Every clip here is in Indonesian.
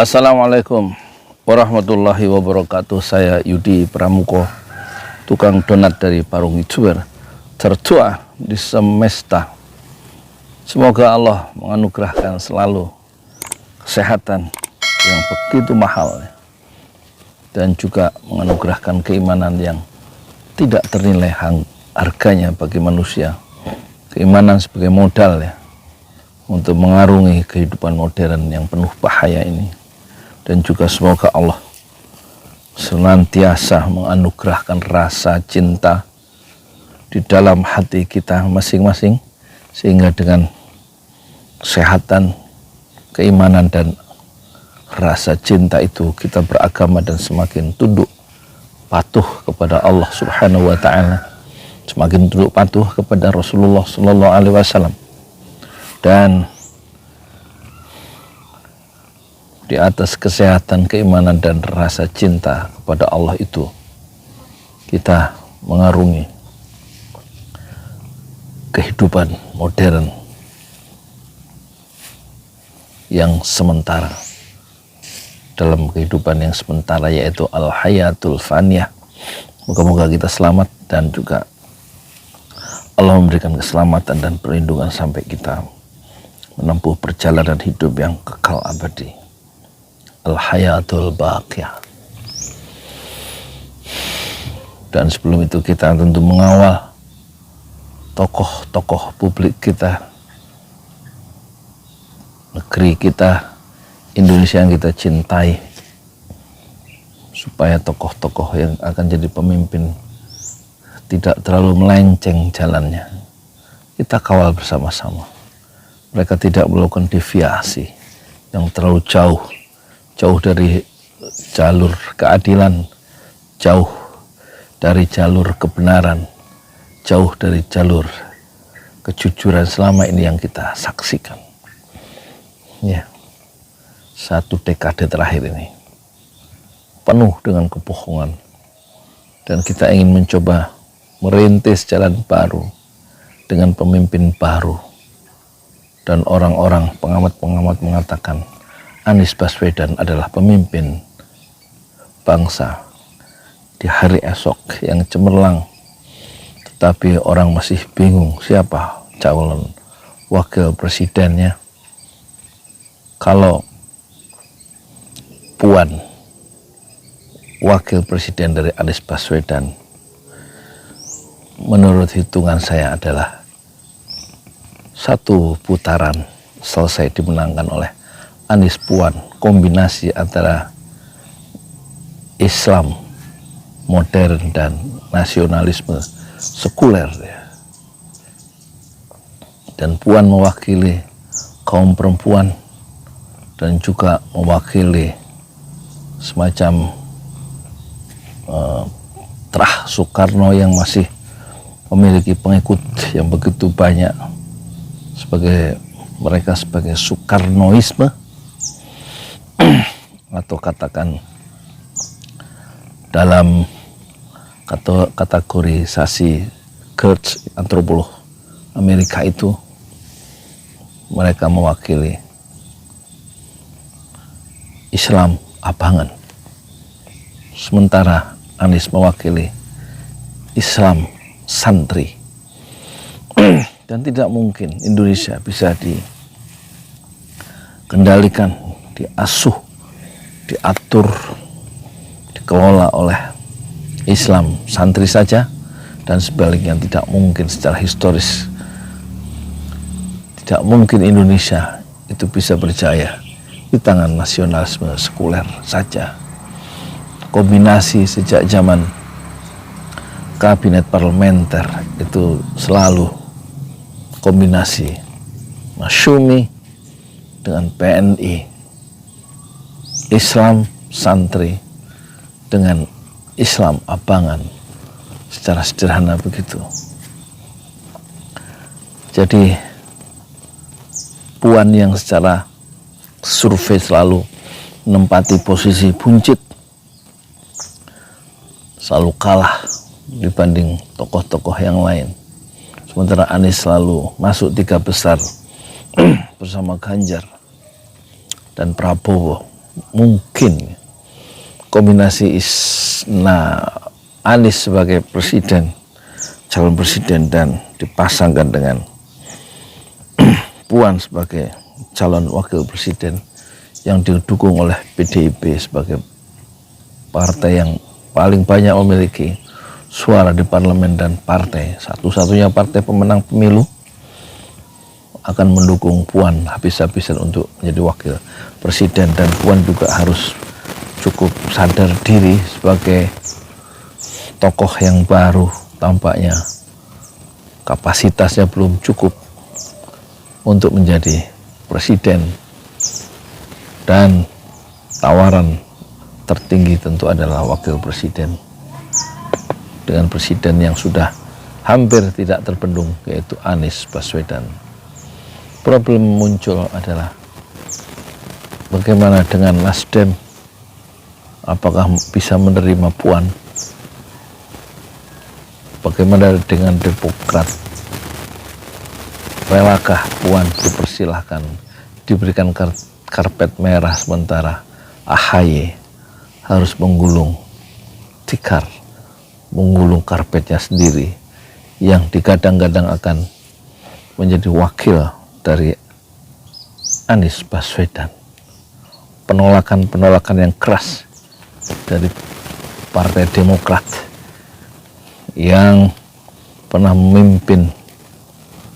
Assalamualaikum warahmatullahi wabarakatuh. Saya Yudi Pramuko, tukang donat dari Parung YouTuber tertua di semesta. Semoga Allah menganugerahkan selalu kesehatan yang begitu mahal dan juga menganugerahkan keimanan yang tidak ternilai harganya bagi manusia. Keimanan sebagai modal untuk mengarungi kehidupan modern yang penuh bahaya ini. Dan juga semoga Allah senantiasa menganugerahkan rasa cinta di dalam hati kita masing-masing, sehingga dengan kesehatan, keimanan, dan rasa cinta itu kita beragama dan semakin tunduk patuh kepada Allah Subhanahu wa Ta'ala, semakin tunduk patuh kepada Rasulullah Sallallahu Alaihi Wasallam, dan di atas kesehatan, keimanan, dan rasa cinta kepada Allah itu kita mengarungi kehidupan modern yang sementara. Dalam kehidupan yang sementara, yaitu al-hayatul faniyah. Moga-moga kita selamat dan juga Allah memberikan keselamatan dan perlindungan sampai kita menempuh perjalanan hidup yang kekal abadi. Al-hayatul baqiyah. Dan sebelum itu kita tentu mengawal tokoh-tokoh publik kita, negeri kita, Indonesia yang kita cintai, supaya tokoh-tokoh yang akan jadi pemimpin tidak terlalu melenceng jalannya. Kita kawal bersama-sama. Mereka tidak melakukan deviasi yang terlalu jauh dari jalur keadilan, jauh dari jalur kebenaran, jauh dari jalur kejujuran selama ini yang kita saksikan. Ya, satu dekade terakhir ini penuh dengan kebohongan, dan kita ingin mencoba merintis jalan baru dengan pemimpin baru. Dan orang-orang pengamat-pengamat mengatakan Anies Baswedan adalah pemimpin bangsa di hari esok yang cemerlang, tetapi orang masih bingung siapa calon wakil presidennya. Kalau Puan, wakil presiden dari Anies Baswedan, menurut hitungan saya adalah satu putaran selesai dimenangkan oleh Anies Puan. Kombinasi antara Islam modern dan nasionalisme sekuler, dan Puan mewakili kaum perempuan dan juga mewakili semacam terah Soekarno yang masih memiliki pengikut yang begitu banyak, mereka sebagai Soekarnoisme, atau katakan dalam kategorisasi Kurz, antropolog Amerika itu, mereka mewakili Islam abangan, sementara Anies mewakili Islam santri. Dan tidak mungkin Indonesia bisa dikendalikan, diasuh, diatur, dikelola oleh Islam santri saja, dan sebaliknya tidak mungkin secara historis. Tidak mungkin Indonesia itu bisa berjaya di tangan nasionalisme sekuler saja. Kombinasi sejak zaman kabinet parlementer itu selalu kombinasi Masyumi dengan PNI, Islam santri dengan Islam abangan, secara sederhana begitu. Jadi Puan yang secara survei selalu menempati posisi buncit, selalu kalah dibanding tokoh-tokoh yang lain. Sementara Anies selalu masuk 3 besar bersama Ganjar dan Prabowo mungkin kombinasi Anies sebagai presiden, calon presiden, dan dipasangkan dengan Puan sebagai calon wakil presiden yang didukung oleh PDIP sebagai partai yang paling banyak memiliki suara di parlemen dan partai satu-satunya partai pemenang pemilu akan mendukung Puan habis-habisan untuk menjadi wakil presiden. Dan Puan juga harus cukup sadar diri sebagai tokoh yang baru, tampaknya kapasitasnya belum cukup untuk menjadi presiden, dan tawaran tertinggi tentu adalah wakil presiden dengan presiden yang sudah hampir tidak terbendung, yaitu Anies Baswedan. Problem muncul adalah bagaimana dengan Nasdem, apakah bisa menerima Puan? Bagaimana dengan Demokrat? Relakah Puan dipersilahkan, diberikan karpet merah, sementara AHY harus menggulung tikar, menggulung karpetnya sendiri yang digadang-gadang akan menjadi wakil dari Anies Baswedan. Penolakan yang keras dari Partai Demokrat yang pernah memimpin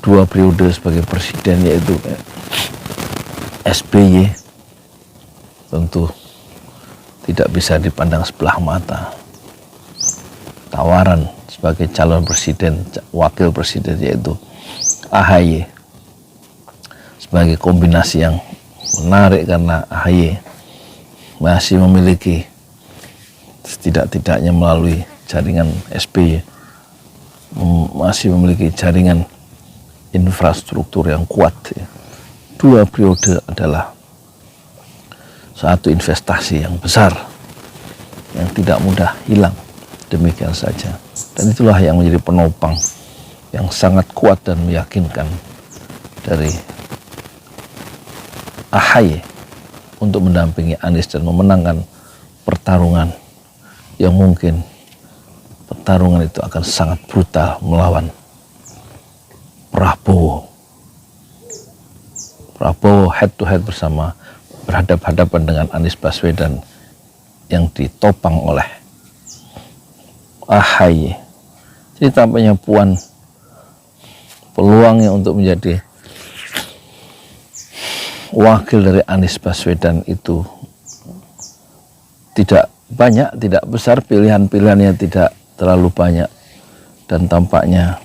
2 periode sebagai presiden, yaitu SBY, tentu tidak bisa dipandang sebelah mata. Tawaran sebagai calon presiden, wakil presiden, yaitu AHY, sebagai kombinasi yang menarik karena AHY masih memiliki, setidak-tidaknya melalui jaringan SBY, masih memiliki jaringan infrastruktur yang kuat. 2 periode adalah satu investasi yang besar yang tidak mudah hilang demikian saja, dan itulah yang menjadi penopang yang sangat kuat dan meyakinkan dari AHY untuk mendampingi Anies dan memenangkan pertarungan yang mungkin pertarungan itu akan sangat brutal melawan Prabowo head to head bersama, berhadap-hadapan dengan Anies Baswedan yang ditopang oleh AHY. Jadi tampaknya Puan peluangnya untuk menjadi wakil dari Anies Baswedan itu tidak banyak, tidak besar, pilihan-pilihannya tidak terlalu banyak, dan tampaknya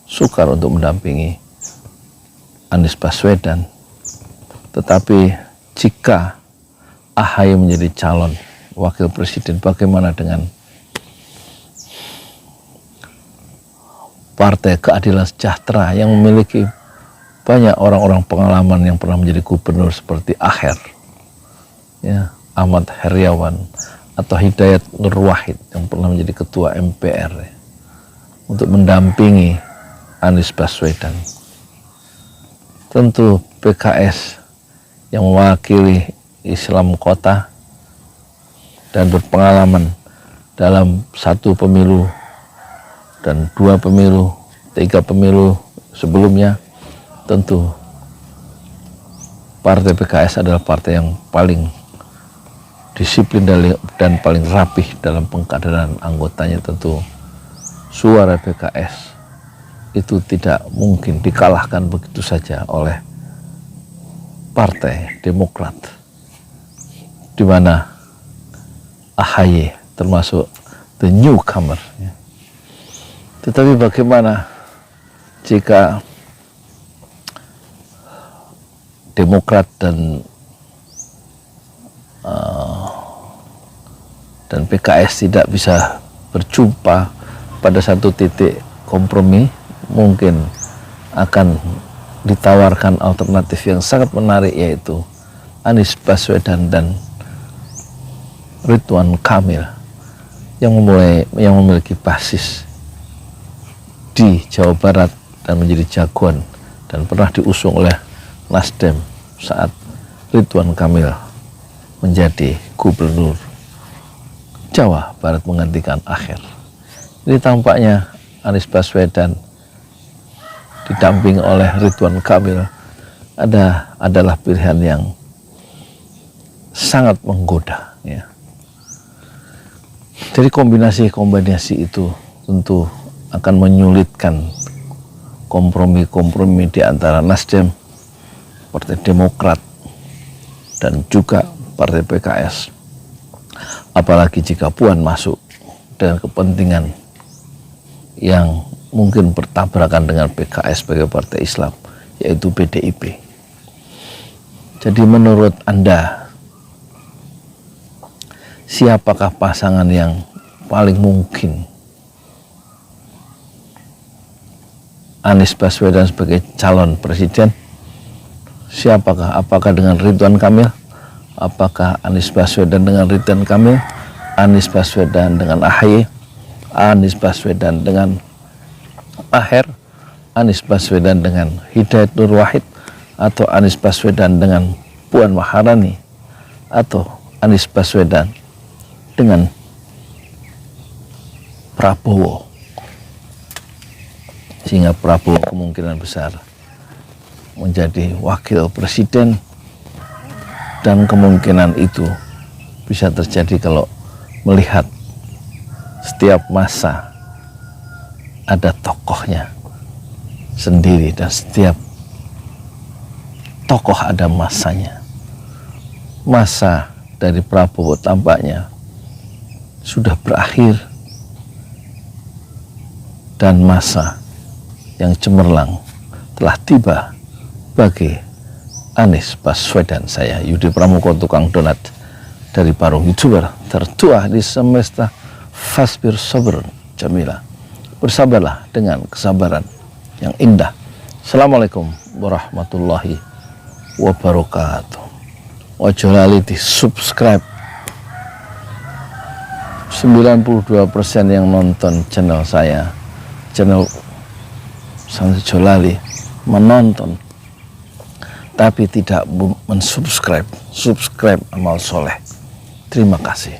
sukar untuk mendampingi Anies Baswedan. Tetapi jika AHY menjadi calon wakil presiden, bagaimana dengan Partai Keadilan Sejahtera yang memiliki banyak orang-orang pengalaman yang pernah menjadi gubernur seperti Aher, ya, Ahmad Heriawan, atau Hidayat Nur Wahid yang pernah menjadi ketua MPR, ya, untuk mendampingi Anies Baswedan. Tentu PKS yang mewakili Islam kota dan berpengalaman dalam 1 pemilu dan 2 pemilu, 3 pemilu sebelumnya, tentu partai PKS adalah partai yang paling disiplin dan paling rapih dalam pengkaderan anggotanya. Tentu suara PKS itu tidak mungkin dikalahkan begitu saja oleh Partai Demokrat, di mana AHY termasuk the newcomer, ya. Tetapi bagaimana jika Demokrat dan PKS tidak bisa berjumpa pada satu titik kompromi? Mungkin akan ditawarkan alternatif yang sangat menarik, yaitu Anies Baswedan dan Ridwan Kamil yang memiliki basis di Jawa Barat dan menjadi jagoan dan pernah diusung oleh Nasdem saat Ridwan Kamil menjadi gubernur Jawa Barat menggantikan Akhir. Ini tampaknya Anies Baswedan didamping oleh Ridwan Kamil adalah pilihan yang sangat menggoda, ya. Jadi kombinasi itu tentu akan menyulitkan kompromi-kompromi di antara Nasdem, Partai Demokrat, dan juga Partai PKS. Apalagi jika Puan masuk dengan kepentingan yang mungkin bertabrakan dengan PKS sebagai partai Islam, yaitu PDIP. Jadi menurut Anda, siapakah pasangan yang paling mungkin? Anies Baswedan sebagai calon presiden? Siapakah? Apakah dengan Ridwan Kamil? Apakah Anies Baswedan dengan Ridwan Kamil? Anies Baswedan dengan AHY? Anies Baswedan dengan Aher? Anies Baswedan dengan Hidayat Nur Wahid? Atau Anies Baswedan dengan Puan Maharani? Atau Anies Baswedan dengan Prabowo? Sehingga Prabowo kemungkinan besar menjadi wakil presiden, dan kemungkinan itu bisa terjadi kalau melihat setiap masa ada tokohnya sendiri dan setiap tokoh ada masanya. Masa dari Prabowo tampaknya sudah berakhir, dan masa yang cemerlang telah tiba bagi Anies Baswedan. Saya Yudi Pramoko, tukang donat dari Parung, YouTuber tertua di semesta. Fasbir sabr jamila, bersabarlah dengan kesabaran yang indah. Assalamualaikum warahmatullahi wabarakatuh. Ojo lali di subscribe. 92% yang nonton channel saya, channel Sang Jolali, menonton tapi tidak mensubscribe. Subscribe amal soleh. Terima kasih.